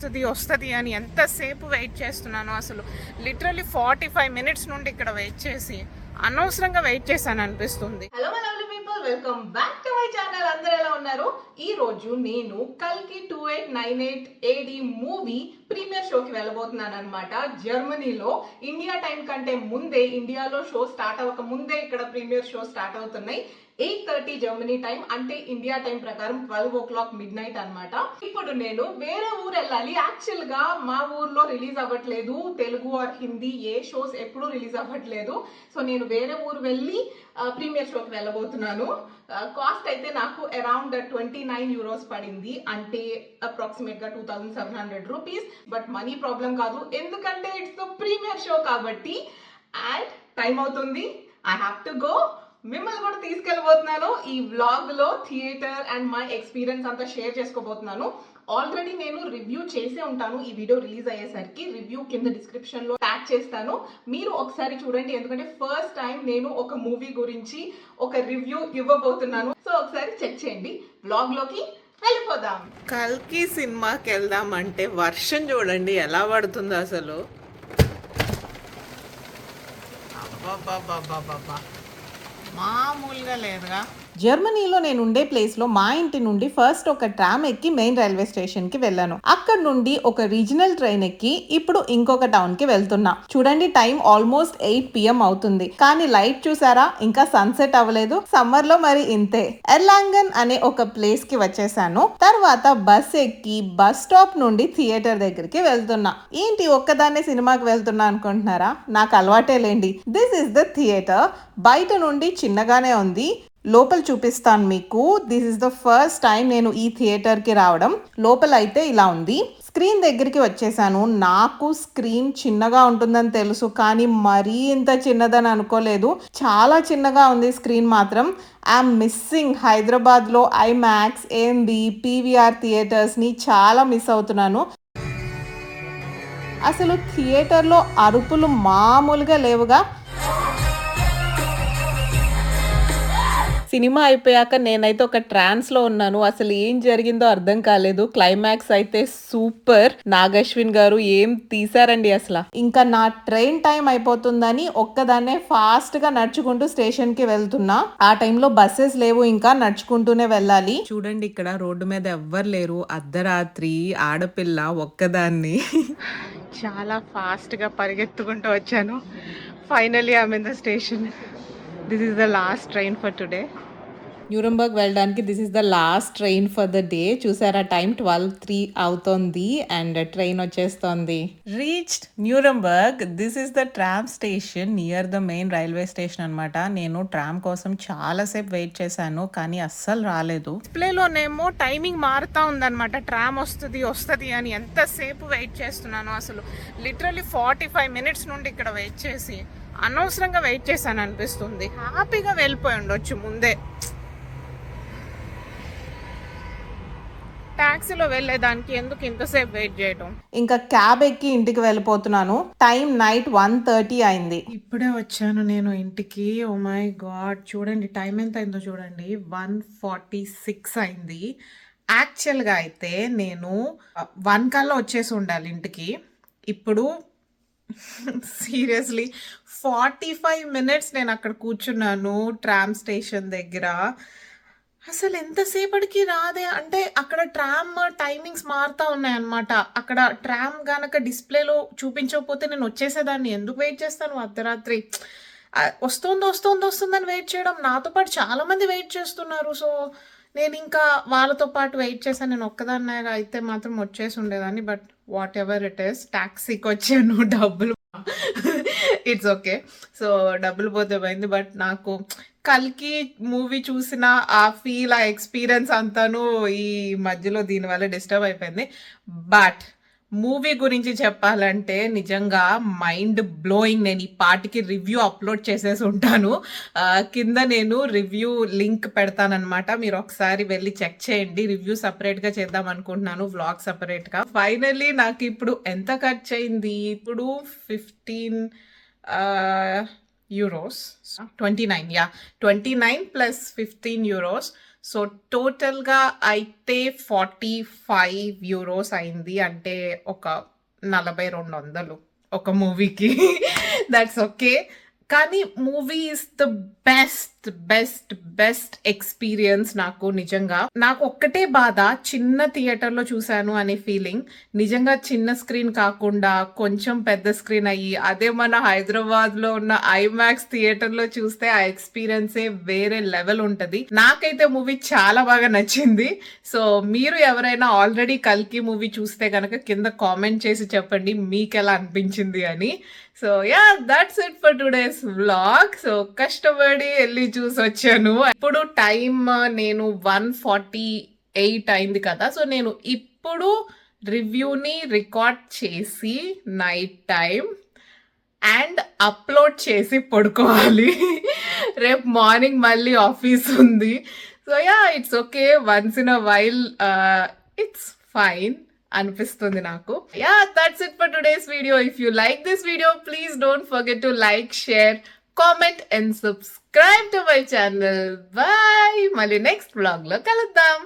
వస్తుంది అని ఎంతసేపు వెయిట్ చేస్తున్నాను. అసలు లిటరలీ 45 మినిట్స్ నుండి ఇక్కడ వెయిట్ చేసి అనవసరంగా వెయిట్ చేశాను అనిపిస్తుంది. Hello my lovely people, welcome back to my channel. అందరూ ఎలా ఉన్నారు? ఈ రోజు నేను కల్కి 2898 AD మూవీ ప్రీమియర్ షోకి వెళ్ళబోతున్నాను అనమాట. జర్మనీలో ఇండియా టైం కంటే ముందే, ఇండియాలో షో స్టార్ట్ అవ్వక ముందే ఇక్కడ ప్రీమియర్ షో స్టార్ట్ అవుతున్నాయి. 8:30 జర్మనీ టైం, అంటే ఇండియా టైం ప్రకారం 12 o'clock midnight అనమాట. ఇప్పుడు నేను వేరే ఊరు వెళ్ళాలి. యాక్చువల్ గా మా ఊర్లో రిలీజ్ అవ్వట్లేదు తెలుగు ఆర్ హిందీ ఏ షోస్ ఎప్పుడు రిలీజ్ అవ్వట్లేదు. సో నేను వేరే ఊరు వెళ్ళి ప్రీమియర్ షోకి వెళ్ళబోతున్నాను. కాస్ట్ అయితే నాకు అరౌండ్ 29 euros పడింది, అంటే అప్రాక్సిమేట్ గా 2700 రూపీస్. బట్ మనీ ప్రాబ్లం కాదు, ఎందుకంటే ఇట్స్ ద ప్రీమియర్ షో కాబట్టి. అండ్ టైం అవుతుంది, ఐ హ్యావ్ టు గో. మిమ్మల్ని కూడా తీసుకెళ్ళబోతున్నాను ఈ వ్లాగ్ లో. థియేటర్ అండ్ మై ఎక్స్పీరియన్స్ అంతా షేర్ చేసుకోబోతున్నాను. ఆల్రెడీ నేను రివ్యూ చేసే ఉంటాను. ఈ వీడియో రిలీజ్ అయ్యేసరికి రివ్యూ కింద డిస్క్రిప్షన్ లో ట్యాగ్ చేస్తాను, మీరు ఒకసారి చూడండి. ఎందుకంటే ఫస్ట్ టైం నేను ఒక మూవీ గురించి ఒక రివ్యూ ఇవ్వబోతున్నాను. సో ఒకసారి చెక్ చేయండి. వ్లాగ్ లోకి వెళ్ళిపోదాం. కల్కి సినిమాకి వెళ్దాం అంటే వర్షం చూడండి ఎలా పడుతుందో అసలు. అబ్బా మామూలుగా లేదుగా. జర్మనీలో నేను ఉండే ప్లేస్ లో మా ఇంటి నుండి ఫస్ట్ ఒక ట్రామ్ ఎక్కి మెయిన్ రైల్వే స్టేషన్ కి వెళ్ళాను. అక్కడ నుండి ఒక రీజనల్ ట్రైన్ ఎక్కి ఇప్పుడు ఇంకొక టౌన్ కి వెళ్తున్నా. చూడండి, టైం ఆల్మోస్ట్ 8 PM అవుతుంది, కానీ లైట్ చూసారా, ఇంకా సన్సెట్ అవ్వలేదు. సమ్మర్ లో మరి ఇంతే. ఎర్లాంగన్ అనే ఒక ప్లేస్ కి వచ్చేసాను. తర్వాత బస్ ఎక్కి బస్ స్టాప్ నుండి థియేటర్ దగ్గరికి వెళ్తున్నా. ఏంటి ఒక్కదాన్నే సినిమాకి వెళ్తున్నా అనుకుంటున్నారా? నాకు అలవాటే లేండి. This is the theatre. బయట నుండి చిన్నగానే ఉంది, లోపల చూపిస్తాను మీకు. This is the first time నేను ఈ థియేటర్కి రావడం. లోపల అయితే ఇలా ఉంది. స్క్రీన్ దగ్గరికి వచ్చేసాను. నాకు స్క్రీన్ చిన్నగా ఉంటుందని తెలుసు, కానీ మరీ ఇంత చిన్నదని అనుకోలేదు. చాలా చిన్నగా ఉంది స్క్రీన్ మాత్రం. ఐఎమ్ మిస్సింగ్ హైదరాబాద్లో ఐమాక్స్, AMB, PVR థియేటర్స్ని చాలా మిస్ అవుతున్నాను. అసలు థియేటర్లో అరుపులు మామూలుగా లేవుగా. సినిమా అయిపోయాక నేనైతే ఒక ట్రాన్స్లో ఉన్నాను. అసలు ఏం జరిగిందో అర్థం కాలేదు. క్లైమాక్స్ అయితే సూపర్. నాగశ్విన్ గారు ఏం తీసారండి అసలు. ఇంకా నా ట్రైన్ టైం అయిపోతుందని ఒక్కదాన్నే ఫాస్ట్ గా నడుచుకుంటూ స్టేషన్ కి వెళ్తున్నా. ఆ టైంలో బస్సెస్ లేవు, ఇంకా నడుచుకుంటూనే వెళ్ళాలి. చూడండి, ఇక్కడ రోడ్డు మీద ఎవ్వరు లేరు. అర్ధరాత్రి ఆడపిల్ల ఒక్కదాన్ని. చాలా ఫాస్ట్గా పరిగెత్తుకుంటూ వచ్చాను. Finally I am in the station. This is the last train for today. Nuremberg వెళ్ళడానికి this is the last train for the day. చూసారా, టైం 12:03 అవుతోంది అండ్ ట్రైన్ వచ్చేస్తోంది. Reached Nuremberg. This is the tram station near the main railway station అనమాట. నేను tram కోసం చాలాసేపు wait చేశాను, కానీ అస్సలు రాలేదు. డిస్ప్లేలోనేమో టైమింగ్ మారుతా ఉందన్నమాట. ట్రామ్ వస్తుంది అని ఎంతసేపు వెయిట్ చేస్తున్నాను. అసలు లిటరలీ 45 మినిట్స్ నుండి ఇక్కడ వెయిట్ చేసి అనవసరంగా వెయిట్ చేశాను అనిపిస్తుంది. హ్యాపీగా వెళ్ళిపోయి ఉండొచ్చు ముందే. టాక్సీలో వెళ్ళేదానికి ఎందుకు ఇంతసేపు వెయిట్ చేయటం. ఇంకా క్యాబ్ ఎక్కి ఇంటికి వెళ్ళిపోతున్నాను. టైం నైట్ 1:30 అయింది. ఇప్పుడే వచ్చాను నేను ఇంటికి. ఓ మై గాడ్, చూడండి టైం ఎంత అయిందో చూడండి. 1:46 అయింది. యాక్చువల్గా అయితే నేను 1 కల్లా వచ్చేసి ఉండాలి ఇంటికి. ఇప్పుడు సీరియస్లీ 45 మినిట్స్ నేను అక్కడ కూర్చున్నాను ట్రామ్ స్టేషన్ దగ్గర. అసలు ఎంతసేపటికి రాదే. అంటే అక్కడ ట్రామ్ టైమింగ్స్ మారుతూ ఉన్నాయన్నమాట. అక్కడ ట్రామ్ గనక డిస్ప్లేలో చూపించకపోతే నేను వచ్చేసేదాన్ని. ఎందుకు వెయిట్ చేస్తాను అర్ధరాత్రి? వస్తుందని వెయిట్ చేయడం. నాతో పాటు చాలామంది వెయిట్ చేస్తున్నారు. సో నేను ఇంకా వాళ్ళతో పాటు వెయిట్ చేశాను. నేను ఒక్కదాన్ని అయితే మాత్రం వచ్చేసి ఉండేదాన్ని. But whatever it is, ట్యాక్సీకి వచ్చాను. డబ్బులు ఇట్స్ ఓకే. సో డబ్బులు పోతే పోయింది. బట్ నాకు కల్కి మూవీ చూసిన ఆ ఫీల్, ఆ ఎక్స్పీరియన్స్ అంతాను ఈ మధ్యలో దీనివల్ల డిస్టర్బ్ అయిపోయింది. బట్ మూవీ గురించి చెప్పాలంటే నిజంగా మైండ్ బ్లోయింగ్. నేను ఈ పాటికి రివ్యూ అప్లోడ్ చేసేసి ఉంటాను. కింద నేను రివ్యూ లింక్ పెడతానమాట, మీరు ఒకసారి వెళ్ళి చెక్ చేయండి. రివ్యూ సపరేట్గా చేద్దాం అనుకుంటున్నాను, వ్లాగ్ సపరేట్గా. ఫైనల్లీ నాకు ఇప్పుడు ఎంత ఖర్చు అయింది? ఇప్పుడు 15 euros, 29 ప్లస్ 15 euros. సో టోటల్గా అయితే 45 యూరోస్ అయింది, అంటే ఒక 4200 ఒక మూవీకి. That's okay. కానీ movie is the best best best experience నాకు. నిజంగా నాకు ఒక్కటే బాధ, చిన్న థియేటర్లో చూశాను అనే ఫీలింగ్. నిజంగా చిన్న స్క్రీన్ కాకుండా కొంచెం పెద్ద స్క్రీన్ అయ్యి అదే మన హైదరాబాద్లో ఉన్న ఐమాక్స్ థియేటర్లో చూస్తే ఆ ఎక్స్పీరియన్సే వేరే లెవెల్ ఉంటుంది. నాకైతే మూవీ చాలా బాగా నచ్చింది. సో మీరు ఎవరైనా ఆల్రెడీ కల్కి మూవీ చూస్తే కనుక కింద కామెంట్ చేసి చెప్పండి మీకు ఎలా అనిపించింది అని. So yeah, that's it for today's vlog. So కష్టపడి వెళ్ళి చూసి వచ్చాను. ఇప్పుడు టైం నేను 1:48 అయింది కదా. సో నేను ఇప్పుడు రివ్యూని రికార్డ్ చేసి నైట్ టైం అండ్ అప్లోడ్ చేసి పడుకోవాలి. రేపు మార్నింగ్ మళ్ళీ ఆఫీస్ ఉంది. So yeah, it's okay. Once in a while it's fine అనిపిస్తుంది నాకు. Yeah, that's it for today's video. If you like this video please don't forget to like, share, comment and subscribe to my channel. Bye. మళ్ళీ next vlog లో కలుద్దాం.